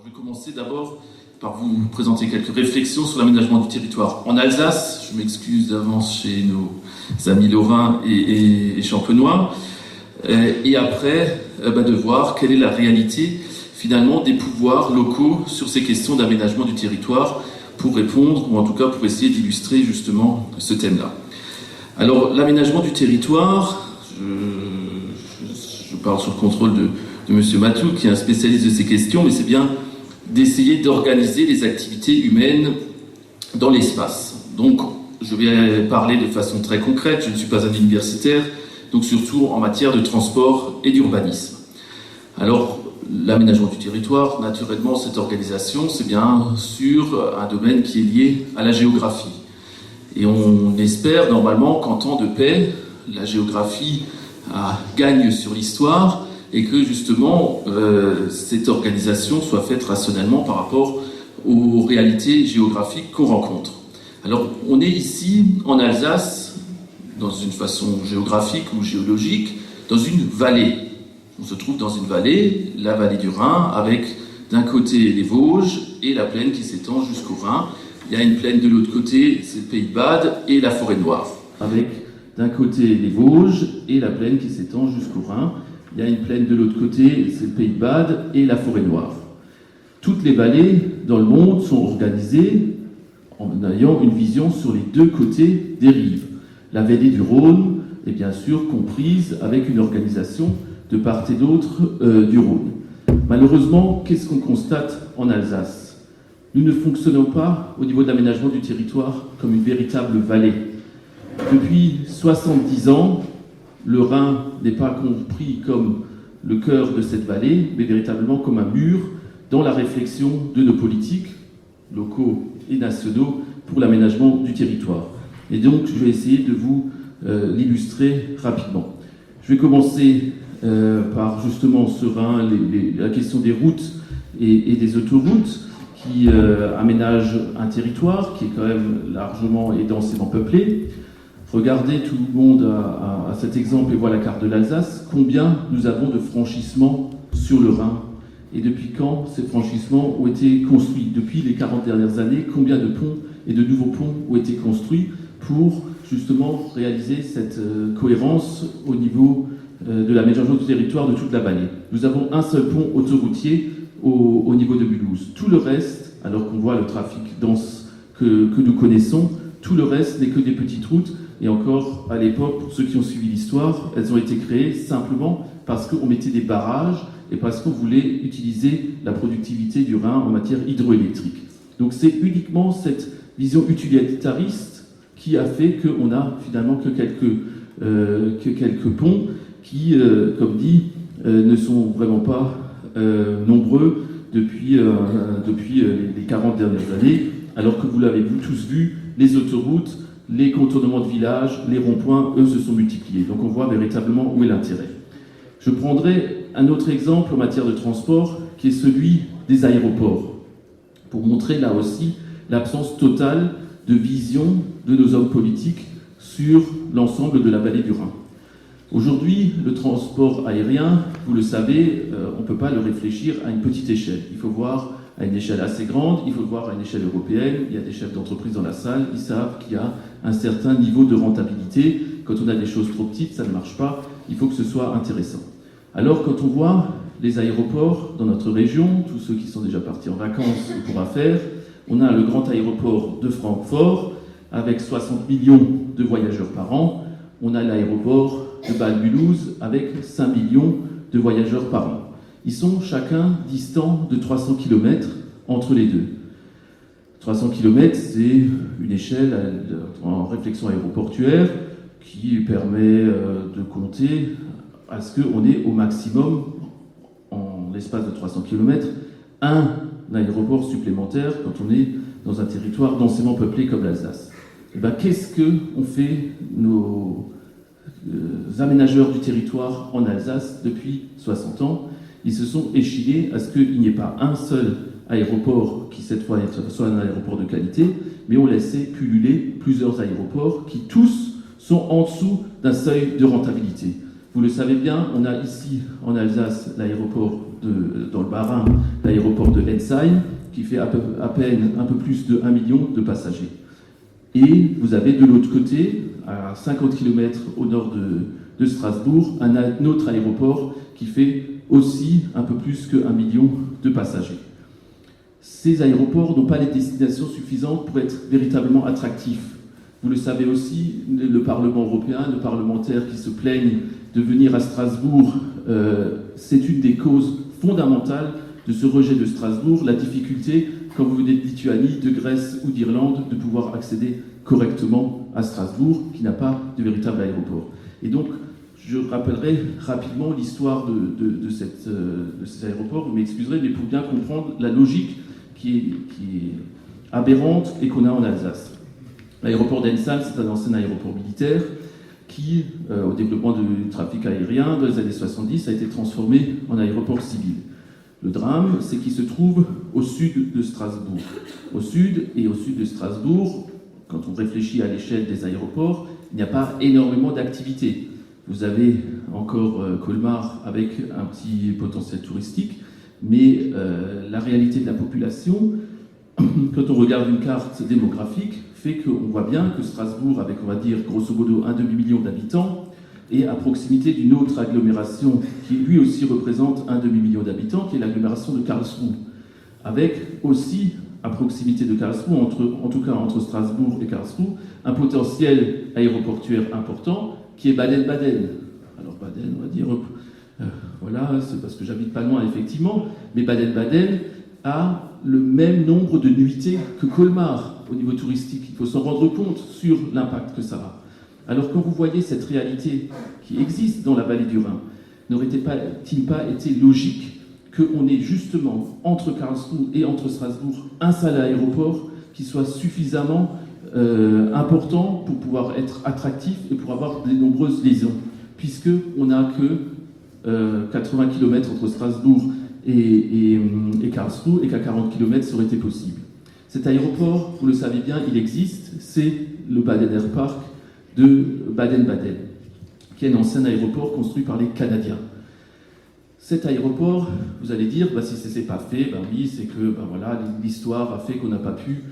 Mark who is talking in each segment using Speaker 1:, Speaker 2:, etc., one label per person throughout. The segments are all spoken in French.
Speaker 1: Je vais commencer d'abord par vous présenter quelques réflexions sur l'aménagement du territoire. En Alsace, je m'excuse d'avance chez nos amis lorrains et champenois, et après de voir quelle est la réalité finalement des pouvoirs locaux sur ces questions d'aménagement du territoire pour répondre, ou en tout cas pour essayer d'illustrer justement ce thème-là. Alors l'aménagement du territoire, je parle sous le contrôle de M. Matou, qui est un spécialiste de ces questions, mais c'est bien d'essayer d'organiser les activités humaines dans l'espace. Donc, je vais parler de façon très concrète, je ne suis pas un universitaire, donc surtout en matière de transport et d'urbanisme. Alors, l'aménagement du territoire, naturellement, cette organisation, c'est bien sûr un domaine qui est lié à la géographie. Et on espère normalement qu'en temps de paix, la géographie gagne sur l'histoire, et que justement cette organisation soit faite rationnellement par rapport aux réalités géographiques qu'on rencontre. Alors on est ici en Alsace, dans une façon géographique ou géologique, dans une vallée. On se trouve dans une vallée, la vallée du Rhin, avec d'un côté les Vosges et la plaine qui s'étend jusqu'au Rhin. Il y a une plaine de l'autre côté, c'est le Pays de Bade et la Forêt Noire. Avec d'un côté les Vosges et la plaine qui s'étend jusqu'au Rhin. Il y a une plaine de l'autre côté, c'est le Pays de Bade et la Forêt Noire. Toutes les vallées dans le monde sont organisées en ayant une vision sur les deux côtés des rives. La vallée du Rhône est bien sûr comprise avec une organisation de part et d'autre du Rhône. Malheureusement, qu'est-ce qu'on constate en Alsace ? Nous ne fonctionnons pas au niveau de l'aménagement du territoire comme une véritable vallée. Depuis 70 ans, le Rhin n'est pas compris comme le cœur de cette vallée, mais véritablement comme un mur dans la réflexion de nos politiques, locaux et nationaux, pour l'aménagement du territoire. Et donc, je vais essayer de vous l'illustrer rapidement. Je vais commencer par justement ce Rhin, la question des routes et des autoroutes qui aménagent un territoire qui est quand même largement et densément peuplé. Regardez tout le monde à cet exemple et voit la carte de l'Alsace. Combien nous avons de franchissements sur le Rhin? Et depuis quand ces franchissements ont été construits? Depuis les 40 dernières années, combien de ponts et de nouveaux ponts ont été construits pour justement réaliser cette cohérence au niveau de l'aménagement du territoire de toute la vallée? Nous avons un seul pont autoroutier au niveau de Mulhouse. Tout le reste, alors qu'on voit le trafic dense que nous connaissons, tout le reste n'est que des petites routes. Et encore, à l'époque, pour ceux qui ont suivi l'histoire, elles ont été créées simplement parce qu'on mettait des barrages et parce qu'on voulait utiliser la productivité du Rhin en matière hydroélectrique. Donc c'est uniquement cette vision utilitariste qui a fait qu'on a finalement que quelques ponts qui, comme dit, ne sont vraiment pas nombreux depuis les 40 dernières années, alors que vous l'avez tous vu, les autoroutes, les contournements de villages, les ronds-points, eux, se sont multipliés. Donc on voit véritablement où est l'intérêt. Je prendrai un autre exemple en matière de transport, qui est celui des aéroports, pour montrer là aussi l'absence totale de vision de nos hommes politiques sur l'ensemble de la vallée du Rhin. Aujourd'hui, le transport aérien, vous le savez, on ne peut pas le réfléchir à une petite échelle. Il faut voir à une échelle assez grande, il faut le voir à une échelle européenne. Il y a des chefs d'entreprise dans la salle, ils savent qu'il y a un certain niveau de rentabilité. Quand on a des choses trop petites, ça ne marche pas, il faut que ce soit intéressant. Alors quand on voit les aéroports dans notre région, tous ceux qui sont déjà partis en vacances, on pourra faire, on a le grand aéroport de Francfort, avec 60 millions de voyageurs par an. On a l'aéroport de Bâle-Mulhouse, avec 5 millions de voyageurs par an. Ils sont chacun distants de 300 km entre les deux. 300 km, c'est une échelle en réflexion aéroportuaire qui permet de compter à ce qu'on ait au maximum, en l'espace de 300 km, un aéroport supplémentaire quand on est dans un territoire densément peuplé comme l'Alsace. Et qu'est-ce qu'ont fait nos aménageurs du territoire en Alsace depuis 60 ans? Ils se sont échillés à ce qu'il n'y ait pas un seul aéroport qui, cette fois, soit un aéroport de qualité, mais ont laissé pulluler plusieurs aéroports qui tous sont en dessous d'un seuil de rentabilité.
Speaker 2: Vous le savez bien, on a ici en Alsace l'aéroport dans le Bas-Rhin, l'aéroport de Ensheim, qui fait à peine un peu plus de 1 million de passagers. Et vous avez de l'autre côté, à 50 km au nord de Strasbourg, un autre aéroport qui fait aussi un peu plus que 1 million de passagers. Ces aéroports n'ont pas les destinations suffisantes pour être véritablement attractifs. Vous le savez aussi, le Parlement européen, nos parlementaires qui se plaignent de venir à Strasbourg, c'est une des causes fondamentales de ce rejet de Strasbourg, la difficulté, quand vous venez de Lituanie, de Grèce ou d'Irlande, de pouvoir accéder correctement à Strasbourg, qui n'a pas de véritable aéroport. Et donc, je rappellerai rapidement l'histoire de ces aéroports, vous m'excuserez, mais pour bien comprendre la logique qui est aberrante et qu'on a en Alsace. L'aéroport d'Ensheim, c'est un ancien aéroport militaire qui, au développement du trafic aérien dans les années 70, a été transformé en aéroport civil. Le drame, c'est qu'il se trouve au sud de Strasbourg. Au sud de Strasbourg, quand on réfléchit à l'échelle des aéroports, il n'y a pas énormément d'activités. Vous avez encore Colmar avec un petit potentiel touristique, mais la réalité de la population, quand on regarde une carte démographique, fait qu'on voit bien que Strasbourg, avec on va dire grosso modo un demi-million d'habitants, est à proximité d'une autre agglomération qui lui aussi représente un demi-million d'habitants, qui est l'agglomération de Karlsruhe, avec aussi à proximité de Karlsruhe, en tout cas entre Strasbourg et Karlsruhe, un potentiel aéroportuaire important qui est Baden-Baden. Alors Baden, on va dire, voilà, c'est parce que j'habite pas loin effectivement, mais Baden-Baden a le même nombre de nuitées que Colmar au niveau touristique. Il faut s'en rendre compte sur l'impact que ça a. Alors quand vous voyez cette réalité qui existe dans la vallée du Rhin, n'aurait-il pas été logique qu'on ait justement entre Karlsruhe et entre Strasbourg un seul aéroport qui soit suffisamment important pour pouvoir être attractif et pour avoir de nombreuses liaisons, puisqu'on n'a que 80 km entre Strasbourg et Karlsruhe, et qu'à 40 km ça aurait été possible. Cet aéroport, vous le savez bien, il existe, c'est le Baden Air Park de Baden-Baden, qui est un ancien aéroport construit par les Canadiens. Cet aéroport, vous allez dire, si c'est pas fait, oui, c'est que voilà, l'histoire a fait qu'on n'a pas pu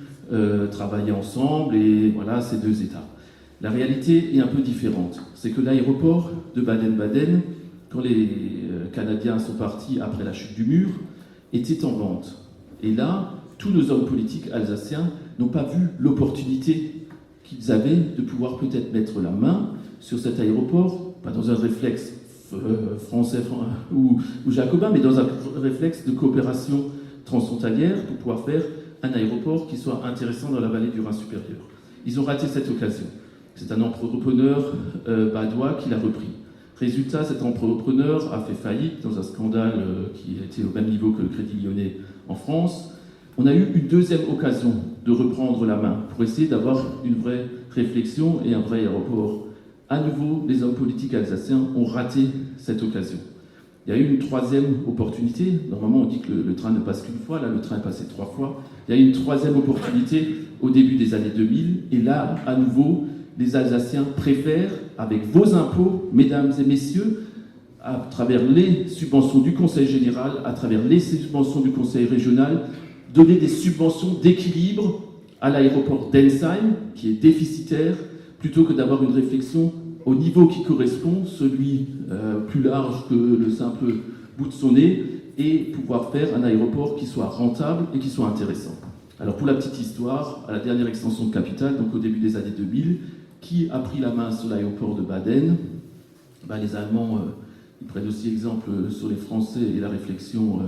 Speaker 2: travailler ensemble, et voilà, c'est deux États. La réalité est un peu différente. C'est que l'aéroport de Baden-Baden, quand les Canadiens sont partis après la chute du mur, était en vente. Et là, tous nos hommes politiques alsaciens n'ont pas vu l'opportunité qu'ils avaient de pouvoir peut-être mettre la main sur cet aéroport, pas dans un réflexe français ou jacobin, mais dans un réflexe de coopération transfrontalière pour pouvoir faire un aéroport qui soit intéressant dans la vallée du Rhin supérieur. Ils ont raté cette occasion. C'est un entrepreneur badois qui l'a repris. Résultat, cet entrepreneur a fait faillite dans un scandale qui était au même niveau que le Crédit Lyonnais en France. On a eu une deuxième occasion de reprendre la main pour essayer d'avoir une vraie réflexion et un vrai aéroport. À nouveau, les hommes politiques alsaciens ont raté cette occasion. Il y a eu une troisième opportunité. Normalement, on dit que le train ne passe qu'une fois. Là, le train est passé 3 fois. Il y a eu une troisième opportunité au début des années 2000. Et là, à nouveau, les Alsaciens préfèrent, avec vos impôts, mesdames et messieurs, à travers les subventions du Conseil général, à travers les subventions du Conseil régional, donner des subventions d'équilibre à l'aéroport d'Ensheim, qui est déficitaire, plutôt que d'avoir une réflexion au niveau qui correspond, celui plus large que le simple bout de son nez, et pouvoir faire un aéroport qui soit rentable et qui soit intéressant. Alors pour la petite histoire, à la dernière extension de capitale, donc au début des années 2000, qui a pris la main sur l'aéroport de Baden? Les Allemands, ils prennent aussi exemple sur les Français et la réflexion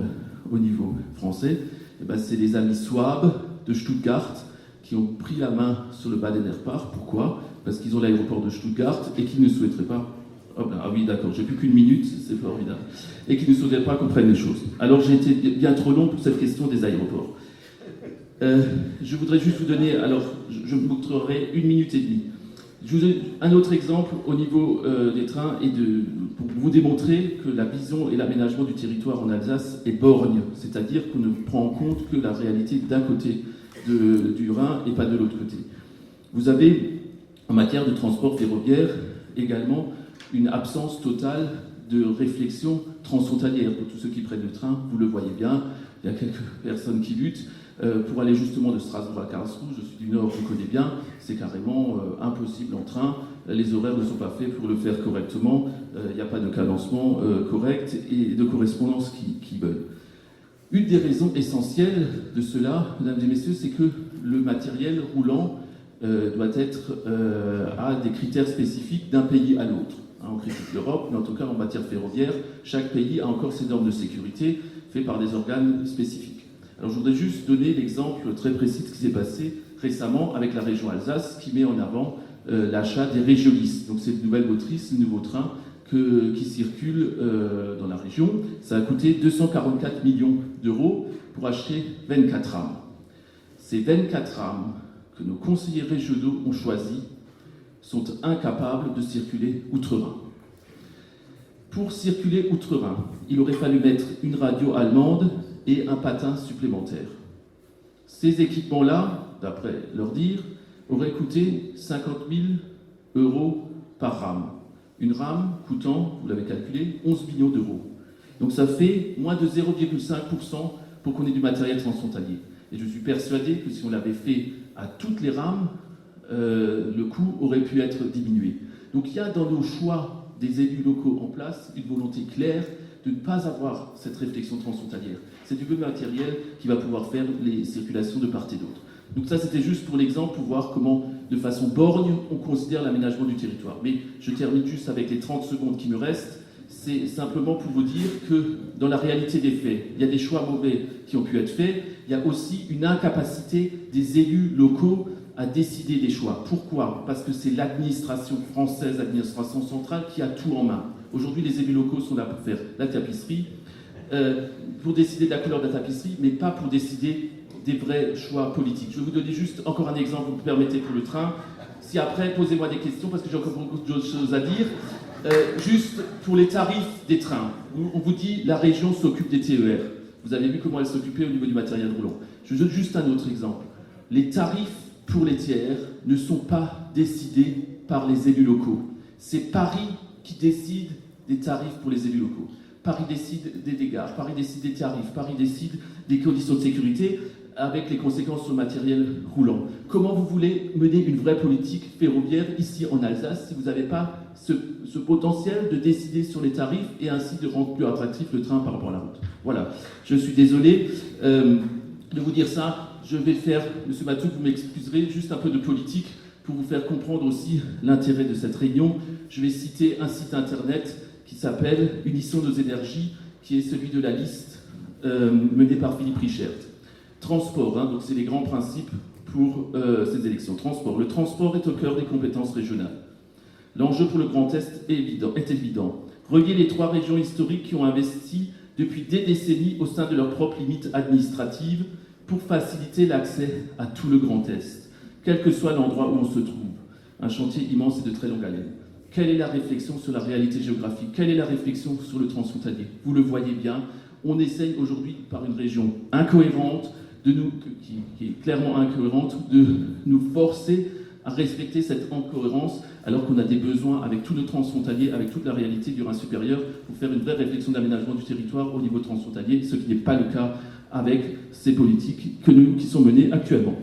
Speaker 2: au niveau français. C'est les amis Swab de Stuttgart qui ont pris la main sur le Baden Air Park. Pourquoi? Parce qu'ils ont l'aéroport de Stuttgart et qu'ils ne souhaiteraient pas... Ah oui, d'accord, j'ai plus qu'une minute, c'est formidable. Et qu'ils ne souhaiteraient pas qu'on prenne les choses. Alors j'ai été bien trop long pour cette question des aéroports. Je voudrais juste vous donner... Alors, je vous montrerai 1 minute et demie. Je vous donne un autre exemple au niveau des trains et pour vous démontrer que la vision et l'aménagement du territoire en Alsace est borgne, c'est-à-dire qu'on ne prend en compte que la réalité d'un côté du Rhin et pas de l'autre côté. Vous avez, en matière de transport ferroviaire, également une absence totale de réflexion transfrontalière. Pour tous ceux qui prennent le train, vous le voyez bien, il y a quelques personnes qui luttent. Pour aller justement de Strasbourg à Karlsruhe, je suis du Nord, je connais bien, c'est carrément impossible en train. Les horaires ne sont pas faits pour le faire correctement. Il n'y a pas de cadencement correct et de correspondance qui veulent. Une des raisons essentielles de cela, mesdames et messieurs, c'est que le matériel roulant doit être à des critères spécifiques d'un pays à l'autre. On critique l'Europe, mais en tout cas en matière ferroviaire, chaque pays a encore ses normes de sécurité faites par des organes spécifiques. Alors je voudrais juste donner l'exemple très précis de ce qui s'est passé récemment avec la région Alsace qui met en avant l'achat des Régiolis. Donc c'est une nouvelle motrice, un nouveau train qui circule dans la région. Ça a coûté 244 millions d'euros pour acheter 24 rames. Ces 24 rames que nos conseillers régionaux ont choisis sont incapables de circuler outre-Rhin. Pour circuler outre-Rhin, il aurait fallu mettre une radio allemande et un patin supplémentaire. Ces équipements-là, d'après leur dire, auraient coûté 50 000 euros par rame. Une rame coûtant, vous l'avez calculé, 11 millions d'euros. Donc ça fait moins de 0,5% pour qu'on ait du matériel transfrontalier. Et je suis persuadé que si on l'avait fait à toutes les rames, le coût aurait pu être diminué. Donc il y a dans nos choix des élus locaux en place une volonté claire de ne pas avoir cette réflexion transfrontalière. C'est du matériel qui va pouvoir faire les circulations de part et d'autre. Donc ça, c'était juste pour l'exemple, pour voir comment, de façon borgne, on considère l'aménagement du territoire. Mais je termine juste avec les 30 secondes qui me restent. C'est simplement pour vous dire que dans la réalité des faits, il y a des choix mauvais qui ont pu être faits. Il y a aussi une incapacité des élus locaux à décider des choix. Pourquoi ? Parce que c'est l'administration française, l'administration centrale, qui a tout en main. Aujourd'hui, les élus locaux sont là pour faire la tapisserie, pour décider de la couleur de la tapisserie, mais pas pour décider des vrais choix politiques. Je vais vous donner juste encore un exemple, vous me permettez, pour le train. Si après, posez-moi des questions, parce que j'ai encore beaucoup d'autres choses à dire. Juste pour les tarifs des trains, on vous dit la région s'occupe des TER. Vous avez vu comment elle s'occupait au niveau du matériel roulant. Je vous donne juste un autre exemple. Les tarifs pour les TER ne sont pas décidés par les élus locaux. C'est Paris qui décide des tarifs pour les élus locaux. Paris décide des dégâts, Paris décide des tarifs, Paris décide des conditions de sécurité avec les conséquences sur le matériel roulant. Comment vous voulez mener une vraie politique ferroviaire ici en Alsace si vous n'avez pas ce potentiel de décider sur les tarifs et ainsi de rendre plus attractif le train par rapport à la route? Voilà, je suis désolé de vous dire ça. Je vais faire, Monsieur Matou, vous m'excuserez, juste un peu de politique pour vous faire comprendre aussi l'intérêt de cette réunion. Je vais citer un site internet qui s'appelle Unissons nos énergies, qui est celui de la liste menée par Philippe Richert. Transport, donc c'est les grands principes pour ces élections. Transport. Le transport est au cœur des compétences régionales. L'enjeu pour le Grand Est est évident. Relier les 3 régions historiques qui ont investi depuis des décennies au sein de leurs propres limites administratives pour faciliter l'accès à tout le Grand Est, quel que soit l'endroit où on se trouve. Un chantier immense et de très longue haleine. Quelle est la réflexion sur la réalité géographique? Quelle est la réflexion sur le transfrontalier? Vous le voyez bien, on essaye aujourd'hui, par une région incohérente, qui est clairement incohérente, de nous forcer à respecter cette incohérence, alors qu'on a des besoins avec tout le transfrontalier, avec toute la réalité du Rhin supérieur, pour faire une vraie réflexion d'aménagement du territoire au niveau transfrontalier, ce qui n'est pas le cas avec ces politiques qui sont menées actuellement.